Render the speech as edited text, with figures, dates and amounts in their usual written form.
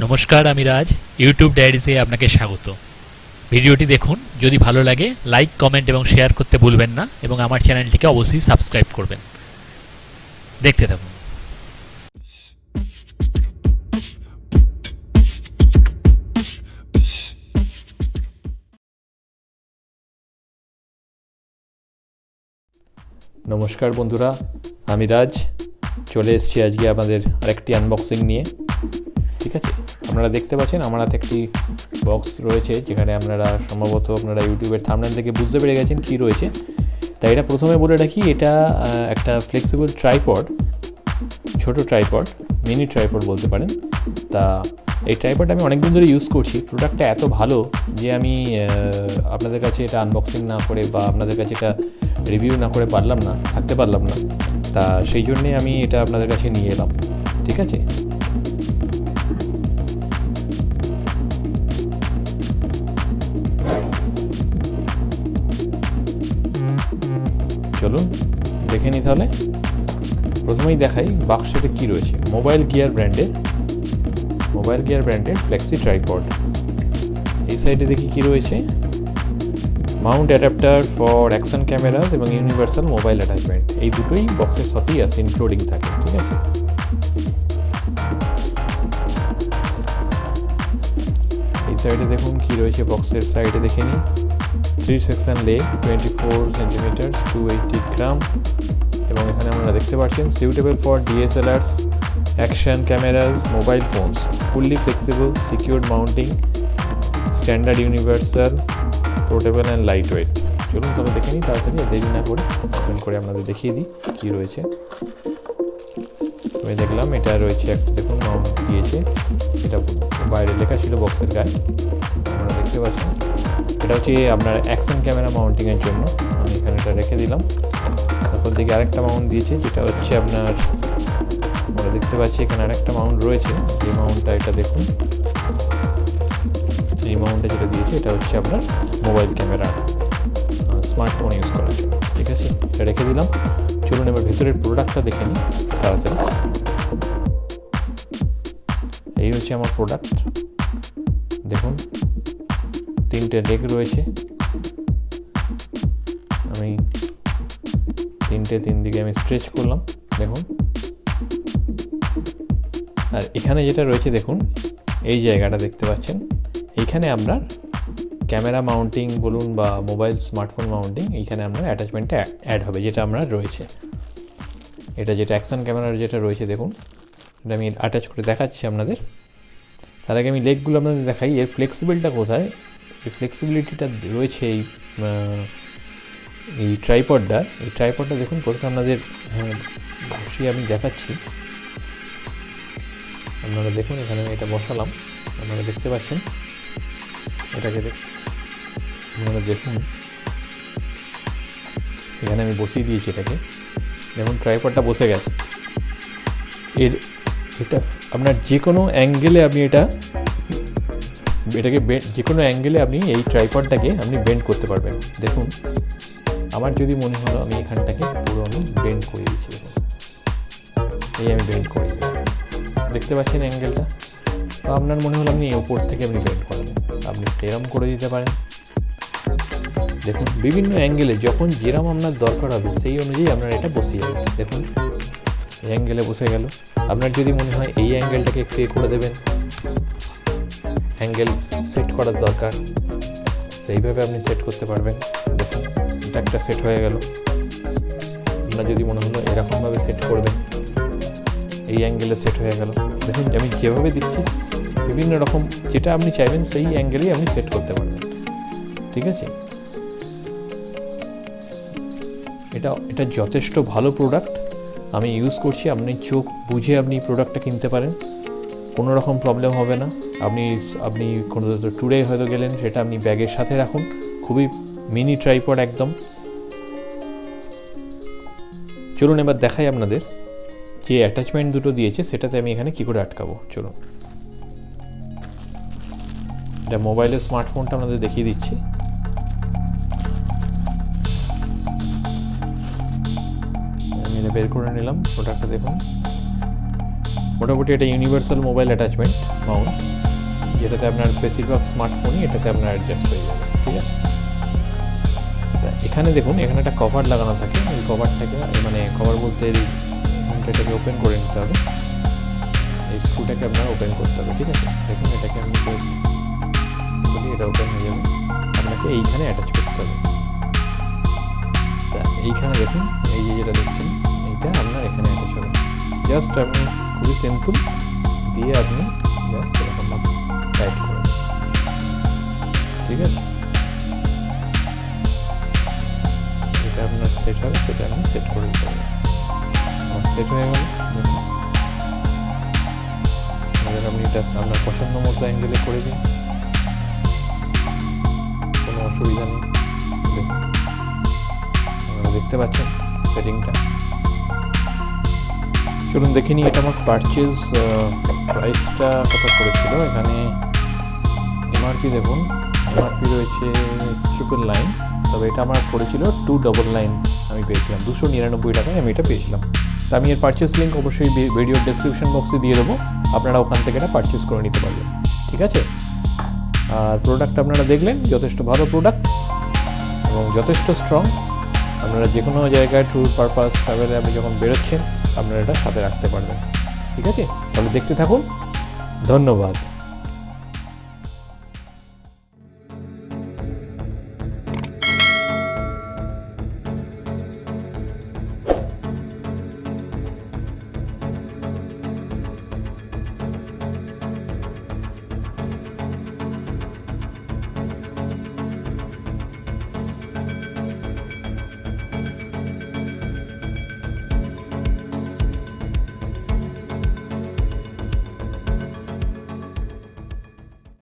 নমস্কার, আমি রাজ। ইউটিউব ডায়েরিজে আপনাকে স্বাগত। ভিডিওটি দেখুন, যদি ভালো লাগে লাইক, কমেন্ট এবং শেয়ার করতে ভুলবেন না এবং আমার চ্যানেলটিকে অবশ্যই সাবস্ক্রাইব করবেন। দেখতে থাকুন। নমস্কার বন্ধুরা, আমি রাজ চলে এসেছি আজকে আপনাদের আরেকটি আনবক্সিং নিয়ে। ঠিক আছে, আপনারা দেখতে পাচ্ছেন আমার হাতে একটি বক্স রয়েছে, যেখানে সম্ভবত আপনারা ইউটিউবের থাম্বনেল থেকে বুঝতে পেরে গেছেন কী রয়েছে। তাই এটা প্রথমে বলে রাখি, এটা একটা ফ্লেক্সিবল ট্রাইপড, ছোট ট্রাইপড, মিনি ট্রাইপড বলতে পারেন। তা এই ট্রাইপডটা আমি অনেকদিন ধরে ইউজ করছি। প্রোডাক্টটা এত ভালো যে আমি আপনাদের কাছে এটা আনবক্সিং না করে বা আপনাদের কাছে এটা রিভিউ না করে থাকতে পারলাম না। তা সেই জন্যে আমি এটা আপনাদের কাছে নিয়ে এলাম। ঠিক আছে, চলুন দেখে নিই তাহলে। প্রথমেই দেখাই বাক্সটা কী রয়েছে। মোবাইল গিয়ার ব্র্যান্ডের ফ্লেক্সি ট্রাইপড। এই সাইডে দেখি কী রয়েছে, Mount adapter for action cameras এবং ইউনিভার্সাল মোবাইল অ্যাটাচমেন্ট। এই দুটোই বক্সের সাথেই আছে, ইনক্লুডিং থাকে। ঠিক আছে, এই সাইডে দেখুন কী রয়েছে। বক্সের সাইডে দেখে নিই, 3 সেকশন লেগ, 24 সেন্টিমিটার, 280 গ্রাম। এবং এখানে আপনারা দেখতে পাচ্ছেন suitable for DSLRs, action cameras, mobile phones, fully flexible, secured mounting, standard universal, portable and light weight. চলুন তবে দেখে নিই তাড়াতাড়ি, দেরি না করে ওপেন করে আপনাদের দেখিয়ে দিই কী রয়েছে। আমি দেখলাম এটা রয়েছে একটা, দেখুন মাউন্ট দিয়েছে। এটা বাইরে লেখা ছিল বক্সের গায়ে, আপনারা দেখতে পাচ্ছেন। এটা হচ্ছে আপনার অ্যাকশন ক্যামেরা মাউন্টিংয়ের জন্য। আমি এখানে এটা রেখে দিলাম। তারপর দিকে আরেকটা মাউন্ট দিয়েছে, যেটা হচ্ছে আপনার, আমরা দেখতে পাচ্ছি এখানে আরেকটা মাউন্ট রয়েছে। এই মাউন্টটা এটা দেখুন, এই মাউন্টটা যেটা দিয়েছে এটা হচ্ছে আপনার মোবাইল ক্যামেরা, স্মার্টফোন ইউজ করার জন্য। ঠিক আছে, এটা রেখে দিলাম। চলুন এবার ভেতরের প্রোডাক্টটা দেখে নিই তাড়াতাড়ি। এই হচ্ছে আমার প্রোডাক্ট। দেখুন 3টে লেগ রয়েছে। আমি 3 দিকে আমি স্ট্রেচ করলাম, দেখুন। আর এখানে যেটা রয়েছে দেখুন, এই জায়গাটা দেখতে পাচ্ছেন, এইখানে আপনার ক্যামেরা মাউন্টিং বলুন বা মোবাইল স্মার্টফোন মাউন্টিং, এইখানে আপনার অ্যাটাচমেন্টটা অ্যাড হবে, যেটা আপনার রয়েছে। এটা যেটা অ্যাকশন ক্যামেরার যেটা রয়েছে দেখুন, এটা আমি অ্যাটাচ করে দেখাচ্ছি আপনাদের। তার আগে আমি লেগগুলো আপনাদের দেখাই। এর ফ্লেক্সিবিলিটা কোথায়, এই ফ্লেক্সিবিলিটিটা রয়েছে এই ট্রাইপডটা দেখুন। প্রথমে আপনাদের বসিয়ে আমি দেখাচ্ছি, আপনারা দেখুন। এখানে আমি এটা বসালাম, আপনারা দেখতে পাচ্ছেন। এটাকে আপনারা দেখুন, এখানে আমি বসিয়ে দিয়েছি এটাকে। দেখুন ট্রাইপডটা বসে গেছে। এটা আপনার যে কোনো অ্যাঙ্গেলে আপনি এটাকে যে কোনো অ্যাঙ্গেলে আপনি এই ট্রাইপডটাকে আপনি বেন্ড করতে পারবেন। দেখুন আমার যদি মনে হলো আমি এখানটাকে পুরো আমি বেন্ড করে দিচ্ছি, দেখুন এই আমি বেন্ড করে দিই, দেখতে পাচ্ছেন অ্যাঙ্গেলটা। তো আপনার মনে হলো আপনি ওপর থেকে আপনি বেন্ড করবেন, আপনি সেরম করে দিতে পারেন। দেখুন বিভিন্ন অ্যাঙ্গেলে যখন যেরকম আপনার দরকার হবে সেই অনুযায়ী আপনার এটা বসিয়ে যাবে। দেখুন এই অ্যাঙ্গেলে বসে গেল। আপনার যদি মনে হয় এই অ্যাঙ্গেলটাকে একটু করে দেবেন, অ্যাঙ্গেল সেট করার দরকার, সেইভাবে আপনি সেট করতে পারবেন। দেখুন এটা একটা সেট হয়ে গেল। আপনার যদি মনে হলো এরকমভাবে সেট করবেন, এই অ্যাঙ্গেলে সেট হয়ে গেল। দেখুন আমি যেভাবে দিচ্ছি বিভিন্ন রকম, যেটা আপনি চাইবেন সেই অ্যাঙ্গেলেই আপনি সেট করতে পারবেন। ঠিক আছে, এটা যথেষ্ট ভালো প্রোডাক্ট, আমি ইউজ করছি। আপনি চোখ বুঝে আপনি প্রোডাক্টটা কিনতে পারেন, কোনো রকম প্রবলেম হবে না। আপনি কোনো ট্যুরে হয়তো গেলেন, সেটা আপনি ব্যাগের সাথে রাখুন। খুবই মিনি ট্রাইপড একদম। চলুন এবার দেখাই আপনাদের যে অ্যাটাচমেন্ট দুটো দিয়েছে সেটাতে আমি এখানে কী করে আটকাবো। চলুন, এটা মোবাইলের স্মার্টফোনটা আপনাদের দেখিয়ে দিচ্ছি। আমি এটা বের করে নিলাম, প্রোডাক্টটা দেখুন। মোটামুটি এটা ইউনিভার্সাল মোবাইল অ্যাটাচমেন্ট মাউন্ট, যেটাতে আপনার বেশিরভাগ স্মার্টফোনই এটাতে আপনার অ্যাডজাস্ট হয়ে যাবে। ঠিক আছে, এখানে দেখুন এখানে একটা কভার লাগানো থাকে, এই কভারটাকে মানে কভার বলতে এটাকে ওপেন করে নিতে হবে, এই স্ক্রুটাকে আপনার ওপেন করতে হবে। ঠিক আছে, দেখুন এটাকে আমি বলি এটা ওপেন হয়ে যাবে, আপনাকে এইখানে অ্যাটাচ করতে হবে। তা এইখানে দেখুন এই যে যেটা দেখছেন এইটা আপনার এখানে অ্যাটাচ হবে। জাস্ট আপনি খুবই সিম্পল দিয়ে আপনি জাস্ট এরকমভাবে টাইট করে দেবেন। ঠিক আছে, যেটা আপনার সেট হবে সেটা আপনি সেট করে দিতে হবে। সেট হয়ে গেল, আপনি এটা আপনার পছন্দ মতো অ্যাঙ্গেলে করে দিন, কোনো অসুবিধা নেই। আপনারা দেখতে পাচ্ছেন সেটিংটা। চলুন দেখে নিই এটা আমার পারচেজ প্রাইসটা কত করেছিল। এখানে এমআরপি দেখুন, এমআরপি রয়েছে 999, তবে এটা আমার পড়েছিল 299, আমি পেয়েছিলাম 299 টাকায় আমি এটা পেয়েছিলাম। তা আমি এর পারচেস লিঙ্ক অবশ্যই ভিডিওর ডেসক্রিপশন বক্সে দিয়ে দেবো, আপনারা ওখান থেকে এটা পারচেস করে নিতে পারবেন। ঠিক আছে, আর প্রোডাক্ট আপনারা দেখলেন, যথেষ্ট ভালো প্রোডাক্ট এবং যথেষ্ট স্ট্রং। আপনারা যে কোনো জায়গায় ট্যুর পারপাস ট্রাভেলে আপনি যখন বেরোচ্ছেন আপনারা এটা সাথে রাখতে পারবেন। ঠিক আছে, তাহলে দেখতে থাকুন, ধন্যবাদ।